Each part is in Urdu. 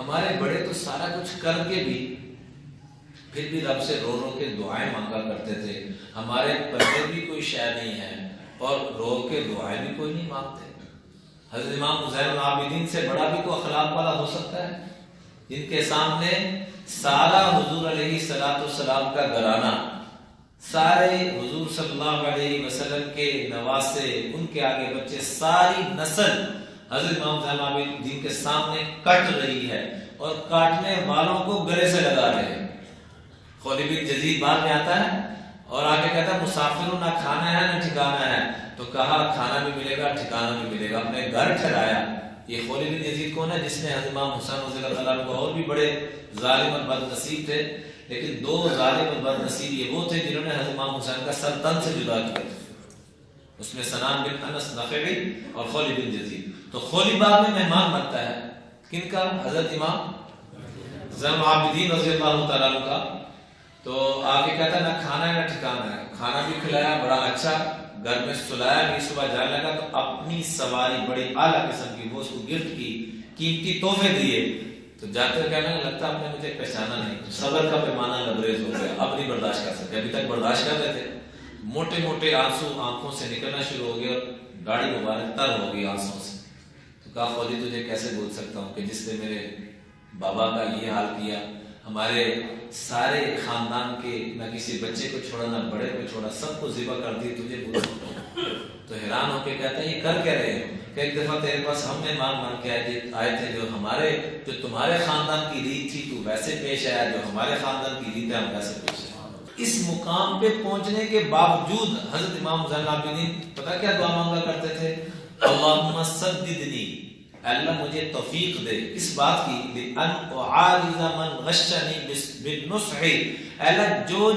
ہمارے بڑے تو سارا کچھ کر کے بھی پھر بھی رب سے رو رو کے دعائیں مانگا کرتے تھے. ہمارے پلے بھی کوئی شے نہیں ہے اور رو کے دعائیں بھی کوئی نہیں مانگتے. حضرت امام زین العابدین سے بڑا بھی کوئی اخلاق والا ہو سکتا ہے جن کے سامنے سارا حضور علیہ السلام کا گھرانہ، سارے حضور صلی اللہ علیہ وسلم کے نواسے، ان کے آگے بچے، ساری نسل حضرت امام زین العابدین کے سامنے کٹ رہی ہے اور کاٹنے والوں کو گلے سے لگا رہے ہیں. خولد بن جزید بعد میں آتا ہے اور آگے کہتا ہے مسافروں نہ کھانا ہے نہ ٹھکانا ہے. تو کہا کھانا بھی ملے گا ٹھکانا بھی ملے گا، اپنے گھر ٹھہرایا. یہ خولد بن یزید کون ہے؟ جس نے حضرت امام حسین رضی اللہ تعالیٰ عنہ اور بھی بڑے ظالم اور بد نصیب تھے، لیکن دو ظالم اور بد نصیب یہ وہ تھے جنہوں نے حضرت امام حسین کا سر تن سے جدا کیا تھا. اس میں سنان بن انس نخعی اور خولد بن یزید. تو خولد بعد میں مہمان بنتا ہے کن کا؟ حضرت امام زین العابدین رضی اللہ تعالیٰ عنہ کا. تو آگے کہتا ہے نہ کھانا ہے نہ ٹھکانا ہے. کھانا بھی کھلایا بڑا اچھا، گھر میں سلایا بھی. صبح جانے لگا تو اپنی سواری بڑی اعلیٰ قسم کی وہ اس کو گفٹ کی، قیمتی تحفے دیے. تو جاتے ہوئے کہنے لگتا آپ نے مجھے پہچانا نہیں. صبر کا پیمانہ لبریز ہو گیا، اب نہیں برداشت کر سکتے. ابھی تک برداشت کر رہے تھے، موٹے موٹے آنسو آنکھوں سے نکلنا شروع ہو گئے اور داڑھی مبارک تر ہو گئی آنسوں سے. تو کہا خودی تجھے کیسے بول سکتا ہوں کہ جس نے میرے بابا کا یہ حال کیا، ہمارے سارے خاندان کے نہ کسی بچے کو چھوڑا نہ بڑے کو چھوڑا، سب کو ذبح کر دی، تجھے بول سکتا ہوں. تو حیران ہو کے کہتا ہے یہ کر کیا رہے ہیں؟ کہ ایک دفعہ تیرے پاس ہم نے مان کے آئے تھے، جو تمہارے خاندان کی ریت تھی تو ویسے پیش آیا، جو ہمارے خاندان کی ریت ہے ہم ویسے پیش آئے. اس مقام پہ پہنچنے کے باوجود حضرت امام زین العابدین پتہ کیا دعا مانگا کرتے تھے؟ اللہم سددنی، اللہ مجھے توفیق دے اس بات کی، لأن اعارض من غشنی بالنصح، اللہ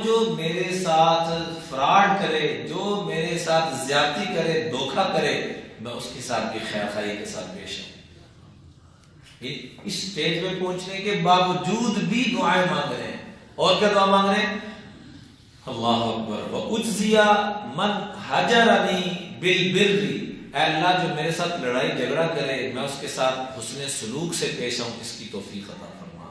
جو میرے ساتھ فراڈ کرے، جو میرے ساتھ زیادتی کرے، دھوکہ کرے، میں اس کے ساتھ بھی خیر خواہی کے ساتھ پیش ہوں. اس سٹیج پہ پہنچنے کے باوجود بھی دعائیں مانگ رہے ہیں. اور کیا دعا مانگ رہے ہیں؟ اللہ اکبر. وَأُجْزِيَ مَنْ حَجَرَنِي بِالْبِرِّ، اے اللہ جو میرے ساتھ لڑائی جھگڑا کرے میں اس کے ساتھ حسن سلوک سے پیش آؤں، اس کی توفیق عطا فرما.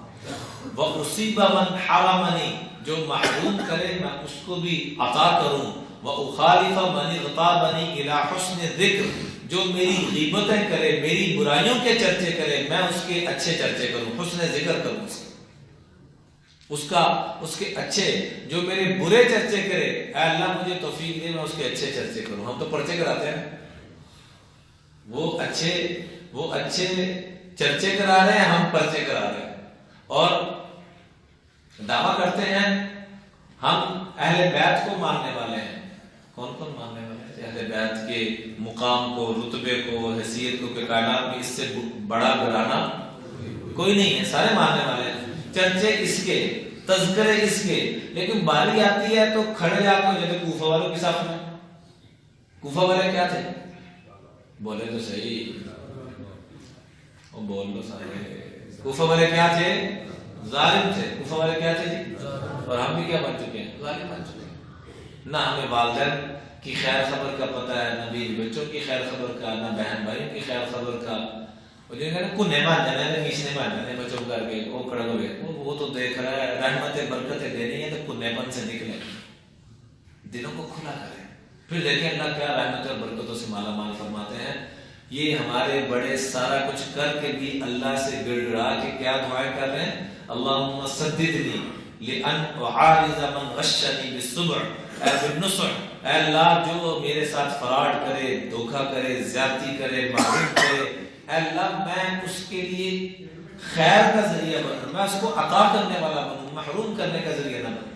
وَأُصِيبَ مَنْ حَرَمَنِي، جو محروم کرے میں اس کو بھی عطا کروں. وَأُخَالِفَ مَنِ اغْتَابَنِي إِلَى حُسْنِ الذِّكْرِ، جو میری غیبتیں کرے، میری برائیوں کے چرچے کرے، میں اس کے اچھے چرچے کروں، حسن ذکر کروں اس کے اچھے. جو میرے برے چرچے کرے اے اللہ مجھے توفیق دے میں اس کے اچھے چرچے کروں. ہم تو پرچے کراتے ہیں، وہ اچھے چرچے کرا رہے ہیں، ہم پرچے کرا رہے ہیں اور دعویٰ کرتے ہیں ہم اہل بیت کو ماننے والے ہیں. کون ماننے والے ہیں؟ اہل بیت کے مقام کو، رتبے کو، حیثیت کو کہ کائنات میں اس سے بڑا گھرانہ کوئی نہیں ہے، سارے ماننے والے ہیں. چرچے اس کے، تذکرے اس کے، لیکن باری آتی ہے تو کھڑے جا کے جیسے کوفہ والوں کے ساتھ میں. کوفہ والے کیا تھے؟ بولے تو صحیح، وہ بول لو سارے. کوفہ والے کیا تھے؟ ظالم تھے. کوفہ والے کیا تھے جی؟ اور ہم بھی کیا بن چکے ہیں؟ ظالم بن چکے ہیں. نہ ہمیں والدین کی خیر خبر کا پتہ ہے، نہ بیوی بچوں کی خیر خبر کا، نہ بہن بھائیوں کی خیر خبر کا. بچوں کر کے وہ کھڑے ہوئے، وہ تو دیکھ رہا ہے رحمتیں برکتیں دینی ہے تو کنے پن سے نکلے، دلوں کو کھلا کرے. پھر دیکھیں اللہ کیا رحمت اور برکتوں سے مالا مال فرماتے ہیں. یہ ہمارے بڑے سارا کچھ کر کے بھی اللہ سے گڑ گڑا کے کیا دعائیں کر رہے ہیں؟ اللہم سددنی لأن اعارض من غشنی بالنصح، اے اللہ جو میرے ساتھ فراڈ کرے، دھوکہ کرے، زیادتی کرے، معروف کرے، اے اللہ میں اس کے لیے خیر کا ذریعہ بنوں، میں اس کو عطا کرنے والا بنوں، محروم کرنے کا ذریعہ نہ بنوں.